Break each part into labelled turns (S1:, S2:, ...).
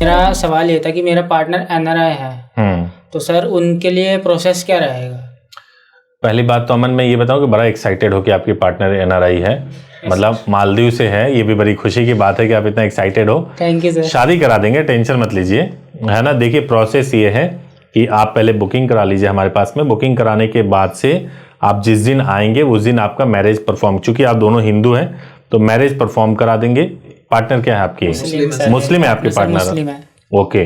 S1: मेरा सवाल ये था कि मेरा पार्टनर एनआरआई है, तो सर उनके लिए प्रोसेस क्या रहेगा?
S2: पहली बात तो अमन मैं ये बताऊं कि बड़ा एक्साइटेड हो कि आपकी पार्टनर एनआरआई है, मतलब मालदीव से है। ये भी बड़ी खुशी की बात है कि आप इतना एक्साइटेड हो।
S1: Thank you sir.
S2: शादी करा देंगे, टेंशन मत लीजिए, है ना। देखिए प्रोसेस ये है कि आप पहले बुकिंग करा लीजिए हमारे पास में। बुकिंग कराने के बाद से आप जिस दिन आएंगे उस दिन आपका मैरिज परफॉर्म, चूंकि आप दोनों हिंदू हैं तो मैरिज परफॉर्म करा देंगे। पार्टनर क्या है आपकी? मुस्लिम है आपके पार्टनर? ओके,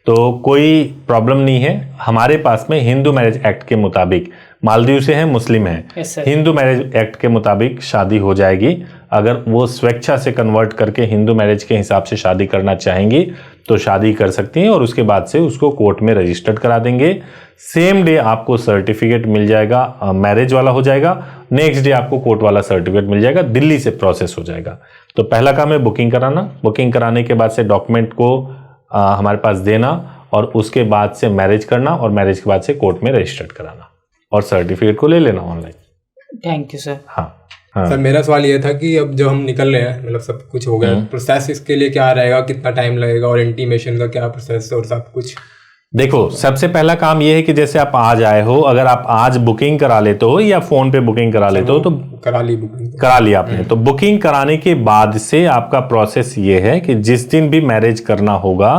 S2: तो कोई प्रॉब्लम नहीं है। हमारे पास में हिंदू मैरिज एक्ट के मुताबिक, मालदीव से है, मुस्लिम है, हिंदू मैरिज एक्ट के मुताबिक शादी हो जाएगी। अगर वो स्वेच्छा से कन्वर्ट करके हिंदू मैरिज के हिसाब से शादी करना चाहेंगी तो शादी कर सकती हैं, और उसके बाद से उसको कोर्ट में रजिस्टर्ड करा देंगे। सेम डे आपको सर्टिफिकेट मिल जाएगा, मैरिज वाला हो जाएगा। नेक्स्ट डे आपको कोर्ट वाला सर्टिफिकेट मिल जाएगा, दिल्ली से प्रोसेस हो जाएगा। तो पहला काम है बुकिंग कराना। बुकिंग कराने के बाद से डॉक्यूमेंट को हमारे पास देना, और उसके बाद से मैरिज करना, और मैरिज के बाद से कोर्ट में रजिस्टर्ड कराना, और सर्टिफिकेट को ले लेना ऑनलाइन।
S1: Thank you sir.
S2: हाँ
S3: सर मेरा सवाल ये था कि अब जो हम निकल रहे हैं, मतलब सब कुछ हो गया, प्रोसेस इसके लिए क्या रहेगा, कितना टाइम लगेगा, और इंटीमेशन का क्या प्रोसेस और सब कुछ?
S2: देखो सबसे पहला काम ये है कि जैसे आप आज आए हो, अगर आप आज बुकिंग करा लेते हो या फोन पे बुकिंग करा लेते हो तो
S3: करा ली बुकिंग,
S2: करा लिया आपने, तो बुकिंग कराने के बाद से आपका प्रोसेस ये है कि जिस दिन भी मैरिज करना होगा,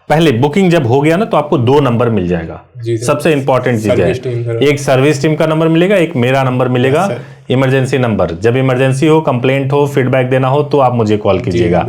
S2: पहले बुकिंग जब हो गया ना तो आपको 2 नंबर मिल जाएगा। सबसे इंपॉर्टेंट चीज है, एक सर्विस टीम का नंबर मिलेगा, एक मेरा नंबर मिलेगा, इमरजेंसी नंबर। जब इमरजेंसी हो, कंप्लेंट हो, फीडबैक देना हो तो आप मुझे कॉल कीजिएगा।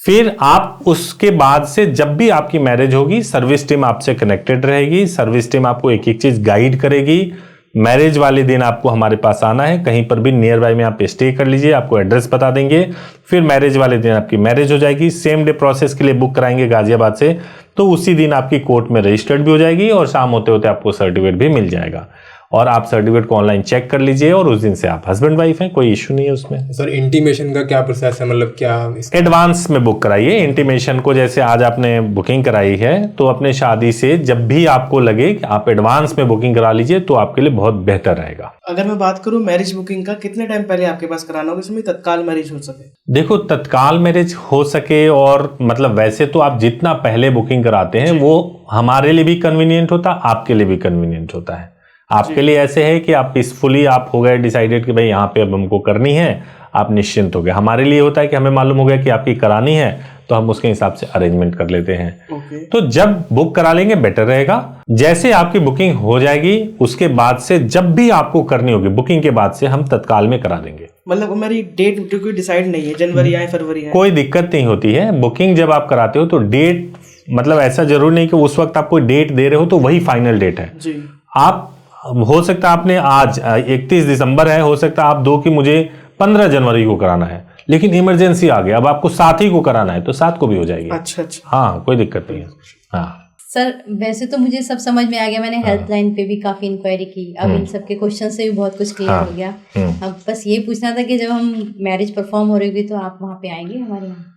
S2: फिर आप उसके बाद से जब भी आपकी मैरिज होगी, सर्विस टीम आपसे कनेक्टेड रहेगी। सर्विस टीम आपको एक एक चीज गाइड करेगी। मैरिज वाले दिन आपको हमारे पास आना है, कहीं पर भी नियर बाय में आप स्टे कर लीजिए, आपको एड्रेस बता देंगे। फिर मैरिज वाले दिन आपकी मैरिज हो जाएगी। सेम डे प्रोसेस के लिए बुक कराएंगे गाजियाबाद से, तो उसी दिन आपकी कोर्ट में रजिस्टर्ड भी हो जाएगी, और शाम होते होते आपको सर्टिफिकेट भी मिल जाएगा। और आप सर्टिफिकेट को ऑनलाइन चेक कर लीजिए, और उस दिन से आप हस्बैंड वाइफ हैं, कोई इश्यू नहीं है उसमें।
S3: सर इंटीमेशन का क्या प्रोसेस है, मतलब क्या?
S2: एडवांस में बुक कराइए इंटीमेशन को। जैसे आज आपने बुकिंग कराई है तो अपने शादी से जब भी आपको लगे कि आप एडवांस में बुकिंग करा लीजिए तो आपके लिए बहुत बेहतर रहेगा।
S4: अगर मैं बात करूं मैरिज बुकिंग का, कितने टाइम पहले आपके पास कराना होगा इसमें तत्काल मैरिज हो सके?
S2: देखो तत्काल मैरिज हो सके, और मतलब वैसे तो आप जितना पहले बुकिंग कराते हैं वो हमारे लिए भी कन्वीनियंट होता, आपके लिए भी कन्वीनियंट होता है। आपके लिए ऐसे है कि आप पीसफुली आप हो गए डिसाइडेड कि भाई यहाँ पे अब हमको करनी है, आप निश्चिंत हो गए। हमारे लिए होता है कि हमें मालूम हो गया कि आपकी करानी है, तो हम उसके हिसाब से अरेंजमेंट कर लेते हैं। तो जब बुक करा लेंगे बेटर रहेगा। जैसे आपकी बुकिंग हो जाएगी उसके बाद से जब भी आपको करनी होगी, बुकिंग के बाद से हम तत्काल में करा देंगे।
S4: मतलब मेरी डेट कोई डिसाइड नहीं है, जनवरी है फरवरी है?
S2: कोई दिक्कत नहीं होती है। बुकिंग जब आप कराते हो तो डेट, मतलब ऐसा जरूर नहीं कि उस वक्त आप कोई डेट दे रहे हो तो वही फाइनल डेट है जी। आप हो सकता है आपने आज 31 दिसंबर है, हो सकता है आप दो कि मुझे 15 जनवरी को कराना है, लेकिन इमरजेंसी आ गया, अब आपको 7 ही को कराना है तो 7 को भी हो जाएगी।
S4: अच्छा।
S2: हाँ कोई दिक्कत नहीं है। हाँ
S5: सर वैसे तो मुझे सब समझ में आ गया, मैंने हेल्पलाइन पे भी काफी इंक्वायरी की, अब इन सबके क्वेश्चन से भी बहुत कुछ क्लियर हो गया। अब बस ये पूछना था कि जब हम मैरिज परफॉर्म हो रही होगी तो आप वहाँ पे आएंगे हमारे यहाँ?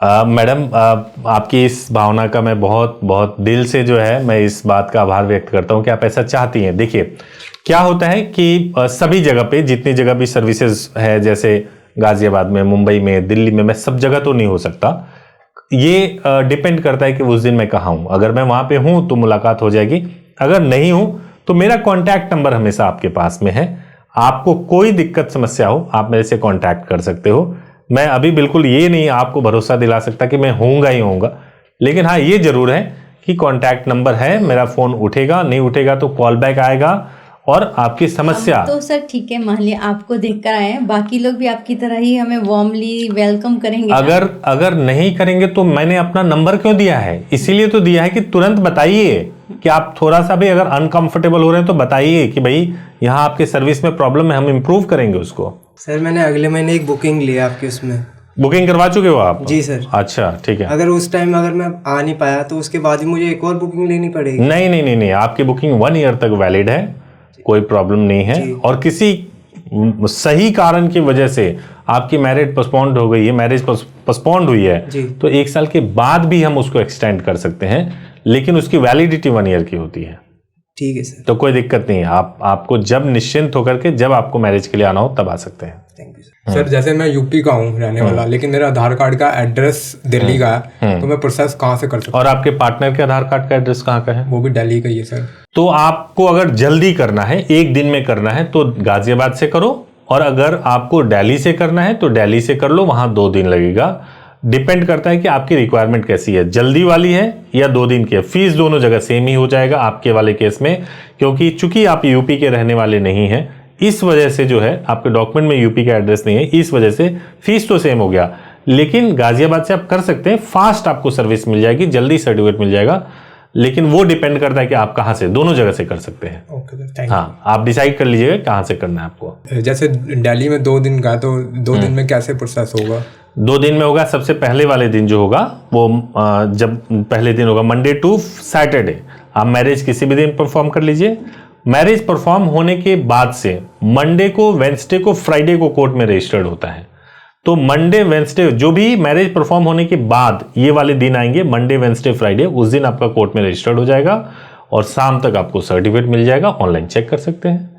S2: मैडम आपकी इस भावना का मैं बहुत बहुत दिल से जो है मैं इस बात का आभार व्यक्त करता हूं कि आप ऐसा चाहती हैं। देखिए क्या होता है कि सभी जगह पे जितनी जगह भी सर्विसेज है, जैसे गाजियाबाद में, मुंबई में, दिल्ली में, मैं सब जगह तो नहीं हो सकता। ये डिपेंड करता है कि उस दिन मैं कहाँ हूँ। अगर मैं वहाँ पे हूँ तो मुलाकात हो जाएगी, अगर नहीं हूँ तो मेरा कॉन्टैक्ट नंबर हमेशा आपके पास में है। आपको कोई दिक्कत समस्या हो आप मेरे से कॉन्टैक्ट कर सकते हो। मैं अभी बिल्कुल ये नहीं आपको भरोसा दिला सकता कि मैं होऊंगा ही होऊंगा, लेकिन हाँ ये जरूर है कि कांटेक्ट नंबर है मेरा, फोन उठेगा, नहीं उठेगा तो कॉल बैक आएगा और आपकी समस्या।
S5: तो सर ठीक है, मान लिया आपको देखकर आए हैं, बाकी लोग भी आपकी तरह ही हमें वार्मली वेलकम करेंगे?
S2: अगर नहीं करेंगे तो मैंने अपना नंबर क्यों दिया है? इसीलिए तो दिया है कि तुरंत बताइए कि आप थोड़ा सा भी अगर अनकंफर्टेबल हो रहे हैं तो बताइए कि भाई यहाँ आपके सर्विस में प्रॉब्लम है, हम इम्प्रूव करेंगे उसको।
S6: सर मैंने अगले महीने एक बुकिंग लिया आपकी, उसमें
S2: बुकिंग करवा चुके हो आप?
S6: जी सर।
S2: अच्छा ठीक है।
S6: अगर उस टाइम अगर मैं आ नहीं पाया तो उसके बाद ही मुझे एक और बुकिंग लेनी पड़ेगी?
S2: नहीं नहीं नहीं नहीं, आपकी बुकिंग 1 ईयर तक वैलिड है, कोई प्रॉब्लम नहीं है। और किसी सही कारण की वजह से आपकी मैरिज पोस्टपोन्ड हो गई है, मैरिज पोस्टपोन्ड हुई है, तो 1 साल के बाद भी हम उसको एक्सटेंड कर सकते हैं, लेकिन उसकी वैलिडिटी 1 ईयर की होती है।
S6: ठीक है सर।
S2: तो कोई दिक्कत नहीं है, आपको जब निश्चिंत होकर के जब आपको मैरिज के लिए आना हो तब आ सकते हैं।
S6: Thank you sir.
S3: सर जैसे मैं यूपी का हूँ रहने वाला, लेकिन मेरा आधार कार्ड का एड्रेस दिल्ली का है, तो मैं प्रोसेस कहाँ से कर सकता
S2: और आपके पार्टनर के आधार कार्ड का एड्रेस कहाँ का है?
S3: हूँ? वो भी दिल्ली का ही है सर।
S2: तो आपको अगर जल्दी करना है, एक दिन में करना है, तो गाजियाबाद से करो, और अगर आपको दिल्ली से करना है तो दिल्ली से कर लो, वहां 2 दिन लगेगा। डिपेंड करता है कि आपकी रिक्वायरमेंट कैसी है, जल्दी वाली है या 2 दिन की है। फीस दोनों जगह सेम ही हो जाएगा आपके वाले केस में, क्योंकि चूंकि आप यूपी के रहने वाले नहीं हैं, इस वजह से जो है आपके डॉक्यूमेंट में यूपी का एड्रेस नहीं है, इस वजह से फीस तो सेम हो गया। लेकिन गाजियाबाद से आप कर सकते हैं, फास्ट आपको सर्विस मिल जाएगी, जल्दी सर्टिफिकेट मिल जाएगा, लेकिन वो डिपेंड करता है कि आप कहाँ से, दोनों जगह से कर सकते हैं।
S3: Okay sir, thank you.
S2: हाँ, आप डिसाइड कर लीजिएगा कहाँ से करना है आपको।
S3: जैसे दिल्ली में 2 दिन का, तो 2 दिन में कैसे प्रोसेस होगा?
S2: 2 दिन में होगा। सबसे पहले वाले दिन जो होगा वो जब पहले दिन होगा मंडे टू सैटरडे, आप मैरिज किसी भी दिन परफॉर्म कर लीजिए। मैरिज परफॉर्म होने के बाद से मंडे को, वेंसडे को, फ्राइडे को कोर्ट में रजिस्टर्ड होता है। तो मंडे वेंसडे जो भी मैरिज परफॉर्म होने के बाद ये वाले दिन आएंगे, मंडे वेंसडे फ्राइडे, उस दिन आपका कोर्ट में रजिस्टर्ड हो जाएगा और शाम तक आपको सर्टिफिकेट मिल जाएगा। ऑनलाइन चेक कर सकते हैं,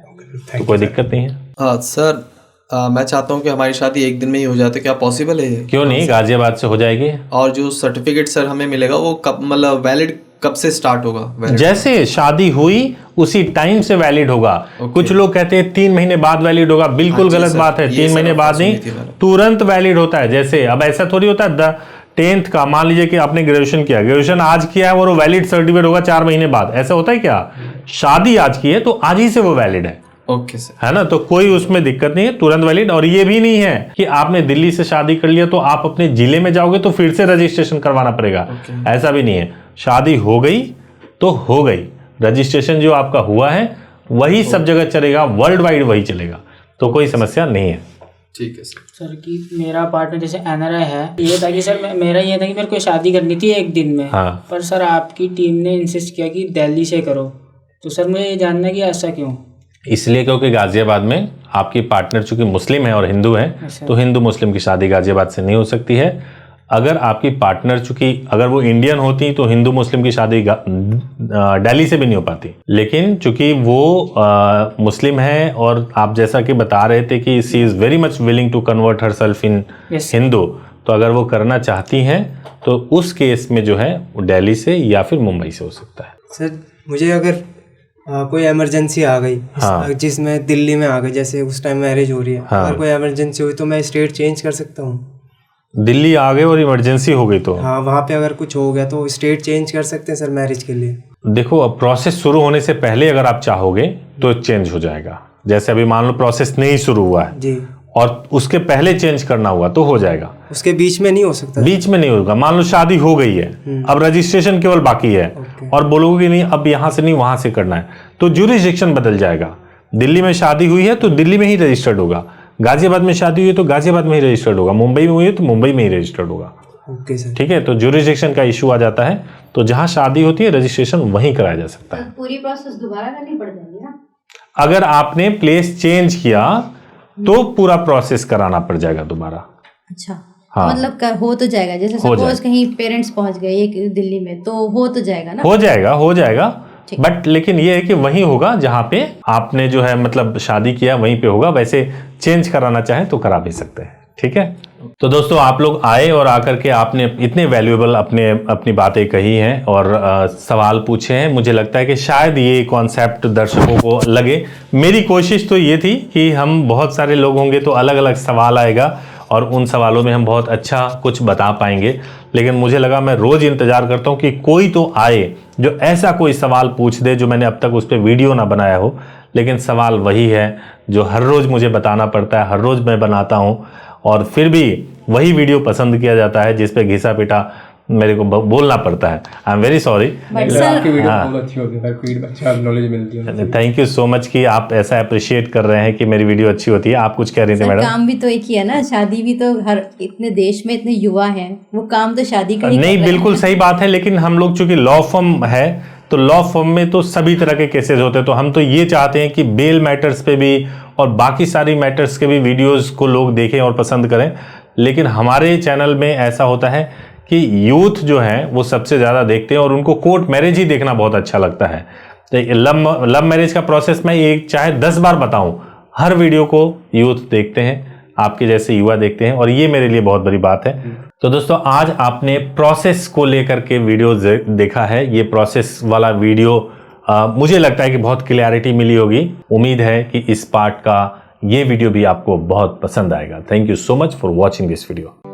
S2: तो कोई दिक्कत नहीं है।
S7: हाँ सर, मैं चाहता हूँ कि हमारी शादी एक दिन में ही हो जाए, क्या पॉसिबल है?
S2: क्यों नहीं, गाजियाबाद से हो जाएगी।
S7: और जो सर्टिफिकेट सर हमें मिलेगा वो कब, मतलब वैलिड कब से स्टार्ट होगा?
S2: जैसे शादी हुई उसी टाइम से वैलिड होगा। कुछ लोग कहते हैं 3 महीने बाद वैलिड होगा, बिल्कुल गलत बात है। 3 महीने बाद नहीं, तुरंत वैलिड होता है। जैसे अब ऐसा थोड़ी होता है 10th का, मान लीजिए कि आपने ग्रेजुएशन किया, ग्रेजुएशन आज किया है और वो वैलिड सर्टिफिकेट होगा 4 महीने बाद, ऐसा होता है क्या? शादी आज की है तो आज ही से वो वैलिड है।
S7: ओके सर,
S2: है ना, तो कोई उसमें दिक्कत नहीं है, तुरंत वैलिड। और ये भी नहीं है कि आपने दिल्ली से शादी कर लिया तो आप अपने जिले में जाओगे तो फिर से रजिस्ट्रेशन करवाना पड़ेगा, ऐसा भी नहीं है। शादी हो गई तो हो गई, रजिस्ट्रेशन जो आपका हुआ है वही सब जगह चलेगा, वर्ल्ड वाइड वही चलेगा, तो कोई समस्या नहीं है।
S7: ठीक है सर।
S1: सर कि मेरा पार्टनर जैसे एनआरआई है, ये था कि सर मेरा ये था कि मेरे को शादी करनी थी एक दिन में।
S2: हाँ।
S1: पर सर आपकी टीम ने इंसिस्ट किया कि दिल्ली से करो, तो सर मुझे ये जानना है कि ऐसा क्यों?
S2: इसलिए क्योंकि गाजियाबाद में आपकी पार्टनर चूंकि मुस्लिम है और हिंदू है, तो हिंदू मुस्लिम की शादी गाजियाबाद से नहीं हो सकती है। अगर आपकी पार्टनर चूंकि अगर वो इंडियन होती तो हिंदू मुस्लिम की शादी दिल्ली से भी नहीं हो पाती, लेकिन चूंकि वो मुस्लिम है और आप जैसा कि बता रहे थे कि she is very much willing to convert herself in Hindu, तो अगर वो करना चाहती हैं तो उस केस में जो है वो दिल्ली से या फिर मुंबई से हो सकता है।
S6: सर मुझे अगर कोई इमरजेंसी आ गई,
S2: हाँ।
S6: जिसमें दिल्ली में आ गई, जैसे उस टाइम मैरिज हो रही है,
S2: हाँ।
S6: अगर कोई इमरजेंसी हुई तो मैं स्टेट चेंज कर सकता हूँ?
S2: दिल्ली आ गए और इमरजेंसी हो गई तो
S6: हाँ, वहाँ पे अगर कुछ हो गया तो स्टेट चेंज कर सकते हैं सर मैरिज के लिए?
S2: देखो, अब प्रोसेस शुरू होने से पहले अगर आप चाहोगे तो चेंज हो जाएगा। जैसे अभी मान लो प्रोसेस नहीं शुरू हुआ है
S6: जी,
S2: और उसके पहले चेंज करना हुआ तो हो जाएगा।
S6: उसके बीच में नहीं हो सकता?
S2: बीच में नहीं होगा। मान लो शादी हो गई है, अब रजिस्ट्रेशन केवल बाकी है और बोलोगे नहीं अब यहाँ से नहीं वहां से करना है, तो ज्यूरिसडिक्शन बदल जाएगा। दिल्ली में शादी हुई है तो दिल्ली में ही रजिस्टर्ड होगा, गाजियाबाद में शादी हुई है तो गाजियाबाद में ही रजिस्टर्ड होगा, मुंबई में हुई है तो मुंबई में ही रजिस्टर्ड होगा।
S6: Okay sir.
S2: ठीक है, तो ज्यूरिसडिक्शन का इशू आ जाता है, तो जहां शादी होती है रजिस्ट्रेशन वहीं कराया जा सकता है।
S5: पूरी प्रोसेस दोबारा करनी पड़ जाएगी ना?
S2: अगर आपने प्लेस चेंज किया तो पूरा प्रोसेस कराना पड़ जाएगा दोबारा।
S5: अच्छा,
S2: हाँ।
S5: मतलब हो तो जाएगा। जैसे सपोज कहीं पेरेंट्स पहुंच गए एक दिल्ली में, तो हो तो जाएगा ना?
S2: हो जाएगा बट लेकिन ये है कि वहीं होगा जहां पे आपने जो है मतलब शादी किया वहीं पे होगा। वैसे चेंज कराना चाहे तो करा भी सकते हैं। ठीक है, तो दोस्तों आप लोग आए और आकर के आपने इतने वैल्यूएबल अपनी बातें कही हैं और सवाल पूछे हैं। मुझे लगता है कि शायद ये कॉन्सेप्ट दर्शकों को लगे। मेरी कोशिश तो ये थी कि हम बहुत सारे लोग होंगे तो अलग अलग सवाल आएगा और उन सवालों में हम बहुत अच्छा कुछ बता पाएंगे, लेकिन मुझे लगा मैं रोज़ इंतज़ार करता हूँ कि कोई तो आए जो ऐसा कोई सवाल पूछ दे जो मैंने अब तक उस पर वीडियो ना बनाया हो, लेकिन सवाल वही है जो हर रोज़ मुझे बताना पड़ता है, हर रोज़ मैं बनाता हूँ और फिर भी वही वीडियो पसंद किया जाता है जिस पे घिसा पिटा मेरे को बोलना पड़ता है। I am very sorry.
S3: आपकी वीडियो बहुत अच्छी होती है, फीडबैक अच्छा नॉलेज मिलती है।
S2: थैंक यू सो मच कि आप ऐसा अप्रिशिएट कर रहे हैं कि मेरी वीडियो अच्छी होती है। आप कुछ कह रही थी मैडम?
S5: काम भी तो एक ही है ना, शादी भी तो हर इतने देश में इतने युवा हैं, वो काम तो शादी का ही
S2: नहीं, बिल्कुल सही बात है, लेकिन हम लोग चूंकि लॉ फर्म है तो लॉ फर्म में तो सभी तरह के केसेस होते हैं, तो हम तो ये चाहते हैं कि बेल मैटर्स पे भी और बाकी सारी मैटर्स के भी वीडियोस को लोग देखें और पसंद करें। लेकिन हमारे चैनल में ऐसा होता है कि यूथ जो है वो सबसे ज़्यादा देखते हैं और उनको कोर्ट मैरिज ही देखना बहुत अच्छा लगता है। तो लव मैरिज का प्रोसेस मैं एक चाहे 10 बार बताऊं, हर वीडियो को यूथ देखते हैं। आपके जैसे युवा देखते हैं, और ये मेरे लिए बहुत बड़ी बात है। तो दोस्तों, आज आपने प्रोसेस को लेकर के वीडियो देखा है। ये प्रोसेस वाला वीडियो मुझे लगता है कि बहुत क्लैरिटी मिली होगी। उम्मीद है कि इस पार्ट का ये वीडियो भी आपको बहुत पसंद आएगा। Thank you so much for watching this video.